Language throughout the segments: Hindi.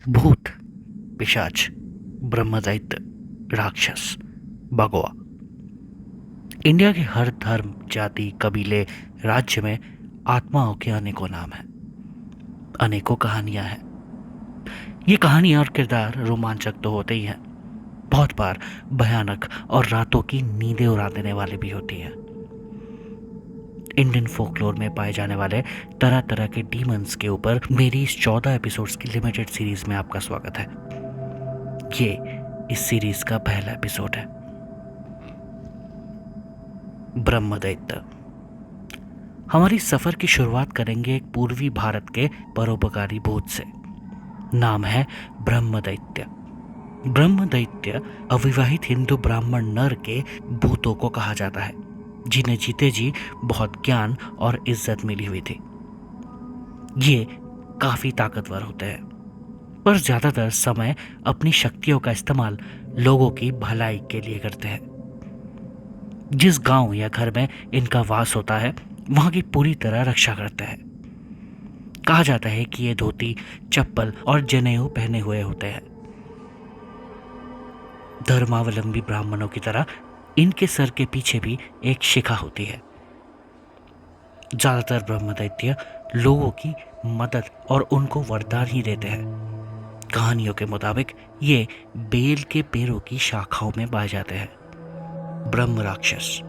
भूत, पिशाच, ब्रह्मदैत्य, राक्षस, भगवा। इंडिया के हर धर्म, जाति, कबीले, राज्य में आत्माओं के अनेकों नाम हैं, अनेकों कहानियां हैं। ये कहानियां और किरदार रोमांचक तो होते ही हैं, बहुत बार भयानक और रातों की नींदें उड़ा देने वाले भी होती हैं। इंडियन फोकलोर में पाए जाने वाले तरह तरह के डीमंस के ऊपर मेरी इस 14 एपिसोड्स की लिमिटेड सीरीज में आपका स्वागत है। ये इस सीरीज का पहला एपिसोड है, ब्रह्मदैत्य। हमारी सफर की शुरुआत करेंगे एक पूर्वी भारत के परोपकारी भूत से। नाम है ब्रह्मदैत्य। ब्रह्मदैत्य अविवाहित हिंदू ब्राह्मण नर के भूतों को कहा जाता है, जिन्हें जीते जी बहुत ज्ञान और इज्जत मिली हुई थी। ये काफी ताकतवर होते हैं, पर ज्यादातर समय अपनी शक्तियों का इस्तेमाल लोगों की भलाई के लिए करते हैं। जिस गांव या घर में इनका वास होता है, वहां की पूरी तरह रक्षा करते हैं। कहा जाता है कि ये धोती, चप्पल और जनेऊ पहने हुए होते हैं। धर्मावलंबी ब्राह्मणों की तरह इनके सर के पीछे भी एक शिखा होती है। ज्यादातर ब्रह्मदैत्य लोगों की मदद और उनको वरदान ही देते हैं। कहानियों के मुताबिक ये बेल के पेड़ों की शाखाओं में पाए जाते हैं। ब्रह्म राक्षस।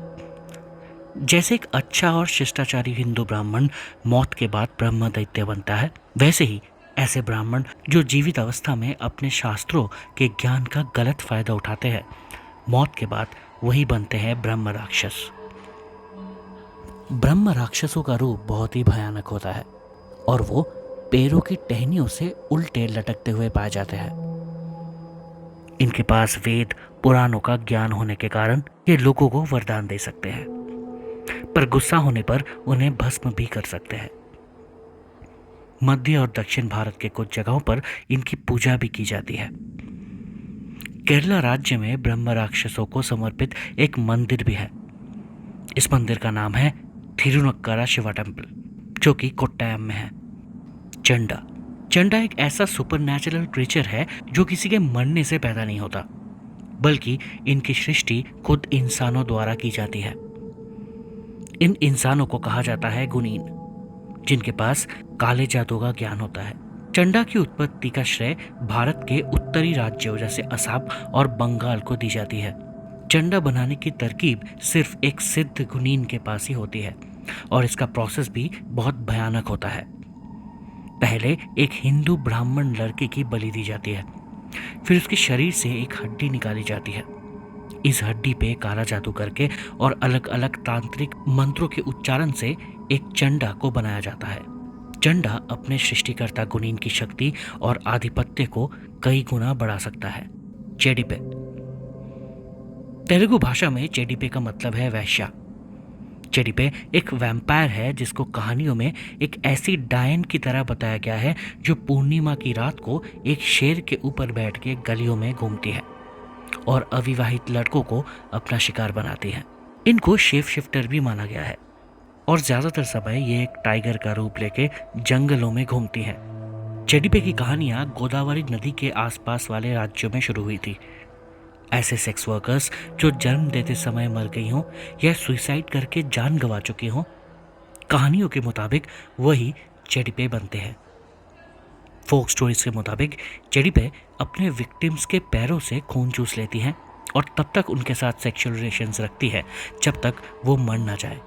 जैसे एक अच्छा और शिष्टाचारी हिंदू ब्राह्मण मौत के बाद ब्रह्मदैत्य बनता है, वैसे ही ऐसे ब्राह्मण जो जीवित अवस्था में अपने शास्त्रों के ज्ञान का गलत फायदा उठाते हैं, मौत के बाद वही बनते हैं ब्रह्म राक्षस। ब्रह्म राक्षसों का रूप बहुत ही भयानक होता है और वो पैरों की टहनियों से उल्टे लटकते हुए पाए जाते हैं। इनके पास वेद पुराणों का ज्ञान होने के कारण ये लोगों को वरदान दे सकते हैं, पर गुस्सा होने पर उन्हें भस्म भी कर सकते हैं। मध्य और दक्षिण भारत के कुछ जगहों पर इनकी पूजा भी की जाती है। केरला राज्य में ब्रह्म राक्षसों को समर्पित एक मंदिर भी है। इस मंदिर का नाम है थिरुनक्करा शिवा टेम्पल, जो कि कोट्टायम में है। चंडा। चंडा एक ऐसा सुपरनैचुरल क्रीचर है जो किसी के मरने से पैदा नहीं होता, बल्कि इनकी सृष्टि खुद इंसानों द्वारा की जाती है। इन इंसानों को कहा जाता है गुनीन, जिनके पास काले जादू का ज्ञान होता है। चंडा की उत्पत्ति का श्रेय भारत के उत्तरी राज्यों जैसे असम और बंगाल को दी जाती है। चंडा बनाने की तरकीब सिर्फ एक सिद्ध गुनीन के पास ही होती है और इसका प्रोसेस भी बहुत भयानक होता है। पहले एक हिंदू ब्राह्मण लड़के की बलि दी जाती है, फिर उसके शरीर से एक हड्डी निकाली जाती है। इस हड्डी पे काला जादू करके और अलग अलग तांत्रिक मंत्रों के उच्चारण से एक चंडा को बनाया जाता है। चंडा अपने सृष्टिकर्ता गुनीन की शक्ति और आधिपत्य को कई गुना बढ़ा सकता है। चेडिपे। तेलुगु भाषा में चेडिपे का मतलब है वैश्या। चेडिपे एक वैम्पायर है जिसको कहानियों में एक ऐसी डायन की तरह बताया गया है जो पूर्णिमा की रात को एक शेर के ऊपर बैठ के गलियों में घूमती है और अविवाहित लड़कों को अपना शिकार बनाती है। इनको शेप शिफ्टर भी माना गया है और ज्यादातर समय ये एक टाइगर का रूप लेके जंगलों में घूमती है। चेडिपे की कहानियां गोदावरी नदी के आसपास वाले राज्यों में शुरू हुई थी। ऐसे सेक्स वर्कर्स जो जन्म देते समय मर गई हों या सुसाइड करके जान गंवा चुकी हों, कहानियों के मुताबिक वही चेडिपे बनते हैं। फोक स्टोरीज के मुताबिक चेडिपे अपने विक्टिम्स के पैरों से खून चूस लेती हैं और तब तक उनके साथ सेक्सुअल रिलेशंस रखती है जब तक वो मर ना जाए।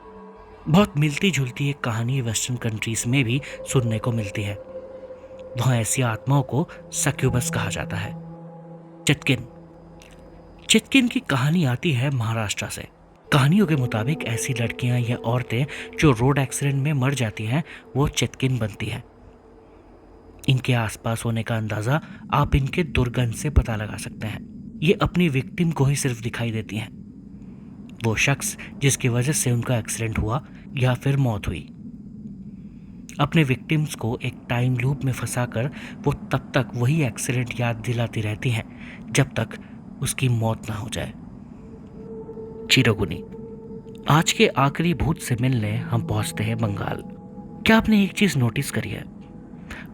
बहुत मिलती जुलती एक कहानी वेस्टर्न कंट्रीज में भी सुनने को मिलती है। वहाँ ऐसी आत्माओं को सक्यूबस कहा जाता है। चित्किन। चित्किन की कहानी आती है महाराष्ट्र से। कहानियों के मुताबिक ऐसी लड़कियां या औरतें जो रोड एक्सीडेंट में मर जाती हैं, वो चित्किन बनती हैं। इनके आसपास होने का अंदाजा आप इनके दुर्गंध से पता लगा सकते हैं। ये अपनी विक्टिम को ही सिर्फ दिखाई देती हैं, वो शख्स जिसकी वजह से उनका एक्सीडेंट हुआ या फिर मौत हुई। अपने विक्टिम्स को एक टाइम लूप में फंसाकर वो तब तक वही एक्सीडेंट याद दिलाती रहती हैं जब तक उसकी मौत ना हो जाए। चिरगुनी। आज के आखिरी भूत से मिलने हम पहुंचते हैं बंगाल। क्या आपने एक चीज नोटिस करी है?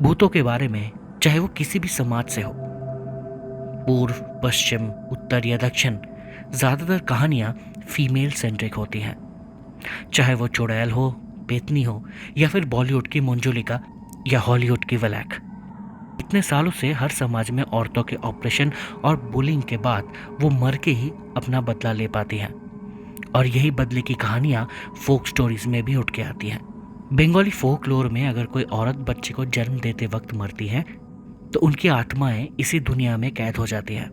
भूतों के बारे में चाहे वो किसी भी समाज से हो, पूर्व, पश्चिम, उत्तर या दक्षिण, ज़्यादातर कहानियाँ फीमेल सेंट्रिक होती हैं। चाहे वो चुड़ैल हो, पेतनी हो, या फिर बॉलीवुड की मंजुलिका या हॉलीवुड की वलैक। इतने सालों से हर समाज में औरतों के ऑपरेशन और बुलिंग के बाद वो मर के ही अपना बदला ले पाती हैं, और यही बदले की कहानियाँ फोक स्टोरीज में भी उठ के आती हैं। बंगाली फोकलोर में अगर कोई औरत बच्चे को जन्म देते वक्त मरती है तो उनकी आत्माएं इसी दुनिया में कैद हो जाती हैं।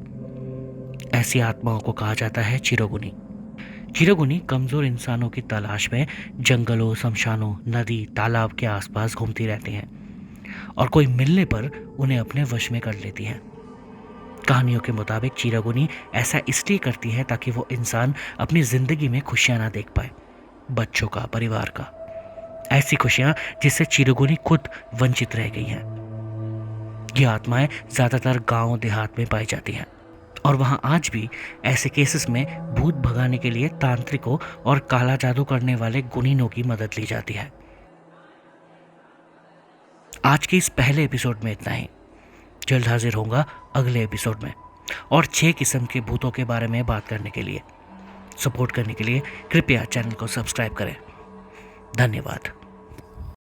ऐसी आत्माओं को कहा जाता है चिरगुनी। चिरगुनी कमजोर इंसानों की तलाश में जंगलों, शमशानों, नदी, तालाब के आसपास घूमती रहती हैं और कोई मिलने पर उन्हें अपने वश में कर लेती हैं। कहानियों के मुताबिक चिरगुनी ऐसा इसलिए करती है ताकि वो इंसान अपनी जिंदगी में खुशियां ना देख पाए, बच्चों का, परिवार का, ऐसी खुशियां जिससे चिरगुनी खुद वंचित रह गई हैं। ये आत्माएं ज्यादातर गांव देहात में पाई जाती हैं और वहां आज भी ऐसे केसेस में भूत भगाने के लिए तांत्रिकों और काला जादू करने वाले गुनीनों की मदद ली जाती है। आज के इस पहले एपिसोड में इतना ही। जल्द हाजिर होऊंगा अगले एपिसोड में और 6 किस्म के भूतों के बारे में बात करने के लिए। सपोर्ट करने के लिए कृपया चैनल को सब्सक्राइब करें। धन्यवाद।